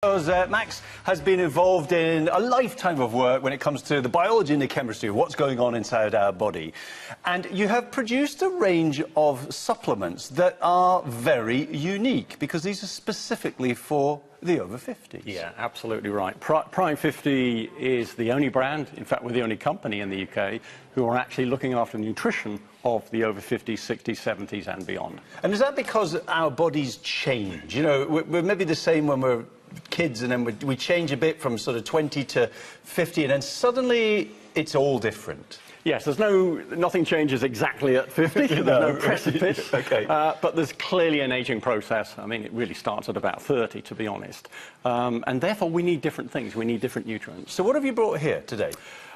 Because Max has been involved in a lifetime of work when it comes to the biology and the chemistry of what's going on inside our body. And you have produced a range of supplements that are very unique, because these are specifically for the over 50s. Yeah, absolutely right. Prime 50 is the only brand, in fact, we're the only company in the UK who are actually looking after nutrition of the over 50s, 60s, 70s and beyond. And is that because our bodies change? You know, we're maybe the same when we're kids, and then we change a bit from sort of 20 to 50, and then suddenly it's all different. Yes, nothing changes exactly at 50, there's no precipice, Okay. But there's clearly an ageing process. I mean, it really starts at about 30, to be honest. And therefore, we need different things, we need different nutrients. So what have you brought here today?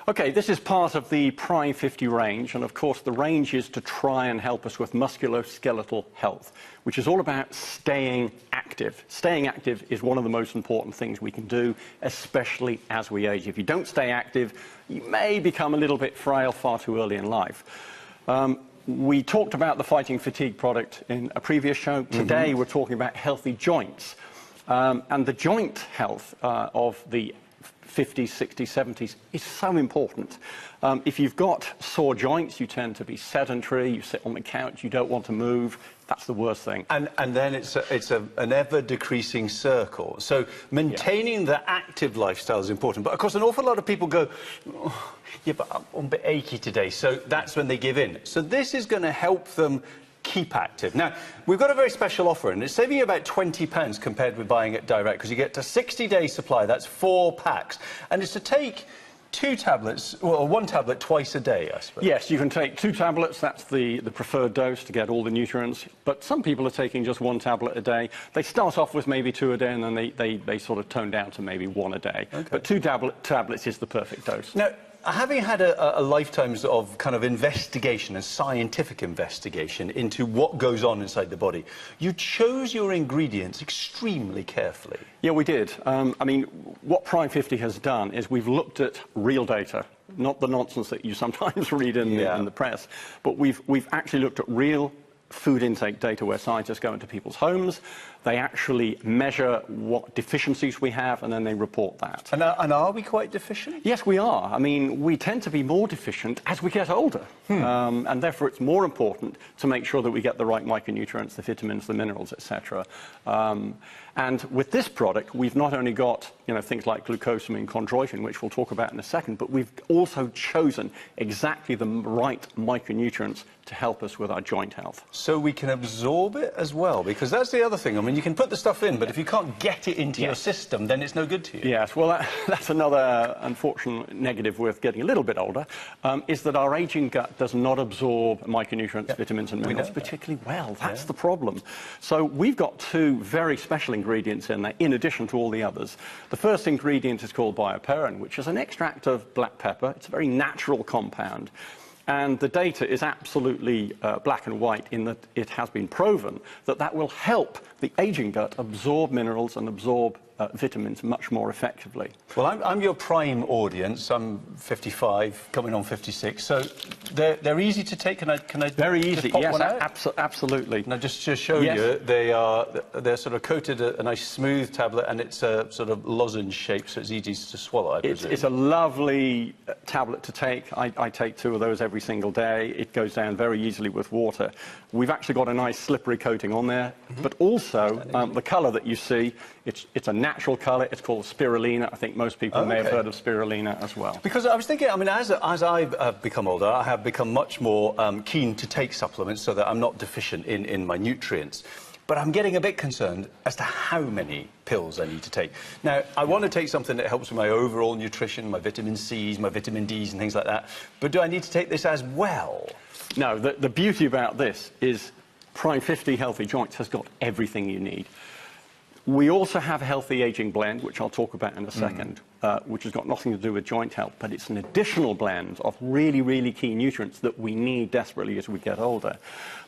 Okay, this is part of the Prime 50 range, and of course the range is to try and help us with musculoskeletal health, which is all about staying active. Staying active is one of the most important things we can do, especially as we age. If you don't stay active, you may become a little bit frail far too early in life. We talked about the Fighting Fatigue product in a previous show. Today we're talking about healthy joints. And the joint health of the 50s, 60s, 70s is so important. If you've got sore joints, you tend to be sedentary, you sit on the couch, you don't want to move. That's the worst thing. And then it's an ever-decreasing circle. So maintaining the active lifestyle is important. But, of course, an awful lot of people go, oh, yeah, but I'm a bit achy today. So that's when they give in. So this is going to help them keep active. Now, we've got a very special offer, and it's saving you about £20 compared with buying it direct, because you get a 60-day supply. That's 4 packs. And it's to take 2 tablets, well, 1 tablet twice a day, I suppose. Yes, you can take 2 tablets. That's the preferred dose to get all the nutrients. But some people are taking just 1 tablet a day. They start off with maybe 2 a day, and then they sort of tone down to maybe 1 a day. Okay. But 2 tablets is the perfect dose. Now, having had a lifetime of kind of investigation and scientific investigation into what goes on inside the body, you chose your ingredients extremely carefully. Yeah, we did. I mean, what Prime 50 has done is we've looked at real data, not the nonsense that you sometimes read in the press, but we've actually looked at real food intake data where scientists go into people's homes. They actually measure what deficiencies we have, and then they report that. And are we quite deficient? Yes, we are. I mean, we tend to be more deficient as we get older. And therefore, it's more important to make sure that we get the right micronutrients, the vitamins, the minerals, etc. And with this product, we've not only got, you know, things like glucosamine, chondroitin, which we'll talk about in a second, but we've also chosen exactly the right micronutrients to help us with our joint health. So we can absorb it as well, because that's the other thing. I mean, you can put the stuff in, but if you can't get it into your system, then it's no good to you. Yes, well, that's another unfortunate negative with getting a little bit older, is that our aging gut does not absorb micronutrients, vitamins and minerals particularly well. That's the problem. So we've got 2 very special ingredients in there, in addition to all the others. The first ingredient is called bioperin, which is an extract of black pepper. It's a very natural compound. And the data is absolutely black and white in that it has been proven that that will help the aging gut absorb minerals and absorb vitamins much more effectively. Well, I'm your prime audience. I'm 55, coming on 56, so they're easy to take. Can I very easy? Pop yes, one out? Absolutely. Now, just to show you, they're sort of coated a nice smooth tablet, and it's a sort of lozenge shape, so it's easy to swallow. It's a lovely tablet to take. I take 2 of those every single day. It goes down very easily with water. We've actually got a nice slippery coating on there, but also the colour that you see, it's a natural colour. It's called spirulina. I think most people may have heard of spirulina as well. Because I was thinking, I mean, as I've become older, I have become much more keen to take supplements so that I'm not deficient in my nutrients. But I'm getting a bit concerned as to how many pills I need to take. Now, I want to take something that helps with my overall nutrition, my vitamin C's, my vitamin D's and things like that. But do I need to take this as well? No, the beauty about this is Prime 50 Healthy Joints has got everything you need. We also have a Healthy Aging Blend, which I'll talk about in a second, which has got nothing to do with joint health, but it's an additional blend of really, really key nutrients that we need desperately as we get older.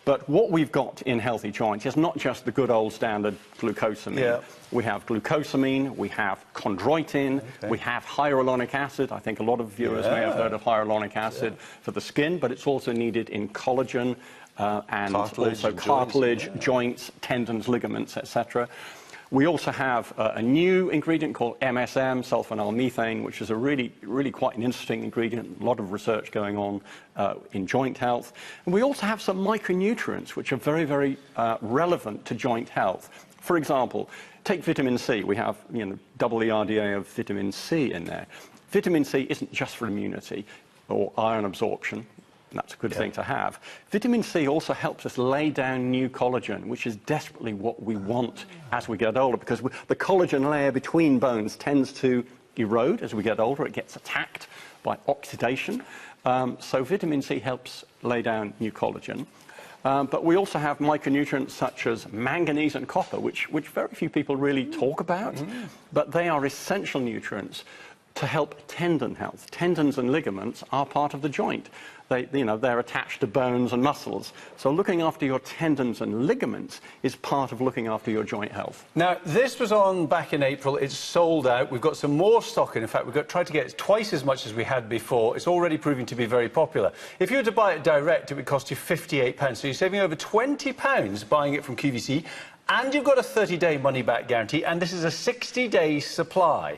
But what we've got in Healthy Joints is not just the good old standard glucosamine. We have glucosamine, we have chondroitin, we have hyaluronic acid. I think a lot of viewers may have heard of hyaluronic acid for the skin, but it's also needed in collagen and also cartilage, joints, tendons, ligaments, etc. We also have a new ingredient called MSM, sulfonyl-methane, which is a really quite an interesting ingredient. A lot of research going on in joint health. And we also have some micronutrients, which are very relevant to joint health. For example, take vitamin C. We have, double the RDA of vitamin C in there. Vitamin C isn't just for immunity or iron absorption. That's a good thing to have. Vitamin C also helps us lay down new collagen, which is desperately what we want as we get older, because the collagen layer between bones tends to erode as we get older. It gets attacked by oxidation. So vitamin C helps lay down new collagen. But we also have micronutrients such as manganese and copper, which very few people really talk about, but they are essential nutrients to help tendon health. Tendons and ligaments are part of the joint. They're attached to bones and muscles. So looking after your tendons and ligaments is part of looking after your joint health. Now, this was on back in April. It's sold out. We've got some more stock in. In fact, we've tried to get twice as much as we had before. It's already proving to be very popular. If you were to buy it direct, it would cost you £58. So you're saving over £20 buying it from QVC. And you've got a 30-day money-back guarantee. And this is a 60-day supply.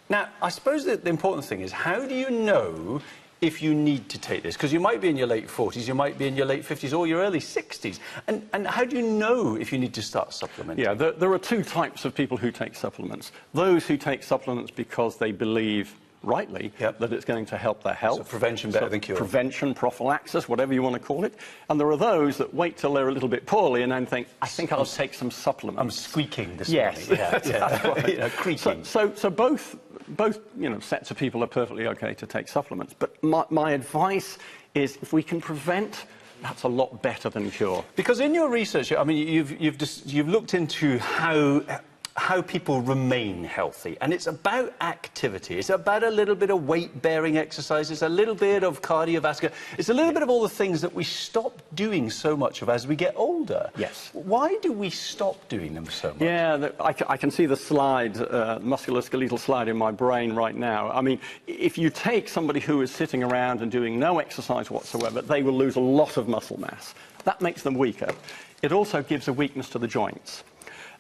Now, I suppose that the important thing is, how do you know if you need to take this? Because you might be in your late 40s, you might be in your late 50s or your early 60s. And how do you know if you need to start supplementing? Yeah, there are two types of people who take supplements. Those who take supplements because they believe, rightly, that it's going to help their health. So prevention better than cure. Prevention, prophylaxis, whatever you want to call it. And there are those that wait till they're a little bit poorly and then think, I think I'll take some supplements. I'm squeaking this morning. Yes, that's right. Creaking. So both sets of people are perfectly okay to take supplements. But my advice is, if we can prevent, that's a lot better than cure. Because in your research, I mean, you've looked into how people remain healthy, and it's about activity. It's about a little bit of weight-bearing exercises, a little bit of cardiovascular. It's a little bit of all the things that we stop doing so much of as we get older. Yes. Why do we stop doing them so much? Yeah, I can see the slide, musculoskeletal slide in my brain right now. I mean, if you take somebody who is sitting around and doing no exercise whatsoever, they will lose a lot of muscle mass. That makes them weaker. It also gives a weakness to the joints.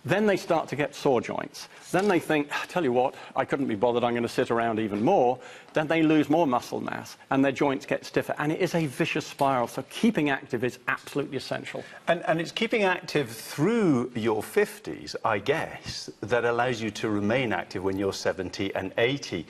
Then they start to get sore joints. Then they think, tell you what, I couldn't be bothered, I'm going to sit around even more. Then they lose more muscle mass and their joints get stiffer. And it is a vicious spiral. So keeping active is absolutely essential. And it's keeping active through your 50s, I guess, that allows you to remain active when you're 70 and 80.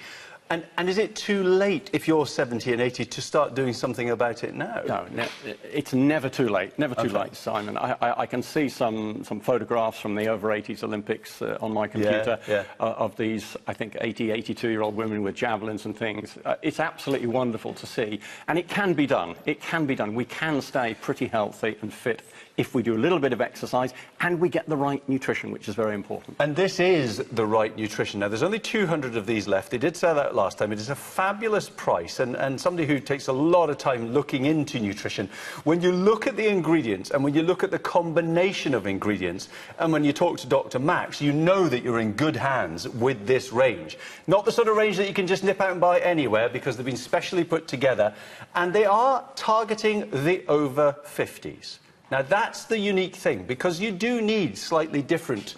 And is it too late, if you're 70 and 80, to start doing something about it now? No, it's never too late. Never too late, Simon. I can see some photographs from the over-80s Olympics on my computer of these, I think, 80, 82-year-old women with javelins and things. It's absolutely wonderful to see. And it can be done. It can be done. We can stay pretty healthy and fit if we do a little bit of exercise and we get the right nutrition, which is very important. And this is the right nutrition. Now, there's only 200 of these left. They did sell out last time. It is a fabulous price. And somebody who takes a lot of time looking into nutrition, when you look at the ingredients and when you look at the combination of ingredients, and when you talk to Dr. Max, you know that you're in good hands with this range. Not the sort of range that you can just nip out and buy anywhere, because they've been specially put together. And they are targeting the over 50s. Now, that's the unique thing, because you do need slightly different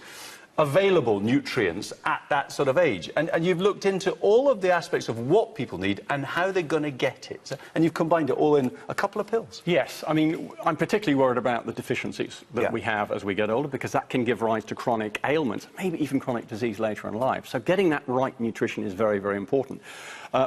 available nutrients at that sort of age. And you've looked into all of the aspects of what people need and how they're going to get it. And you've combined it all in a couple of pills. Yes. I mean, I'm particularly worried about the deficiencies that we have as we get older, because that can give rise to chronic ailments, maybe even chronic disease later in life. So getting that right nutrition is very, very important.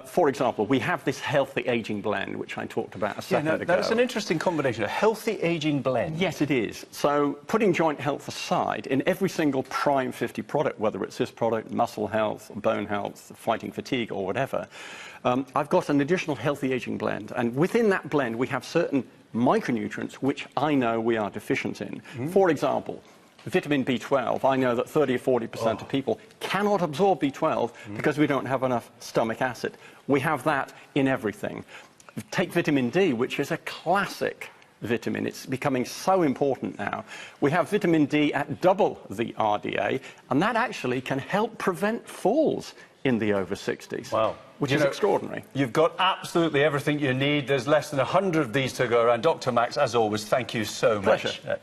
For example, we have this healthy aging blend, which I talked about a second ago. That's an interesting combination, a healthy aging blend. Yes, it is. So putting joint health aside, in every single Prime 50 product, whether it's this product, muscle health, bone health, fighting fatigue or whatever, I've got an additional healthy aging blend. And within that blend, we have certain micronutrients which I know we are deficient in. For example, vitamin B12, I know that 30 or 40% of people cannot absorb B12 because we don't have enough stomach acid. We have that in everything. Take vitamin D, which is a classic vitamin. It's becoming so important now. We have vitamin D at double the RDA, and that actually can help prevent falls in the over 60s. Wow. Which is extraordinary. You've got absolutely everything you need. There's less than 100 of these to go around. Dr. Max, as always, thank you so much. Pleasure.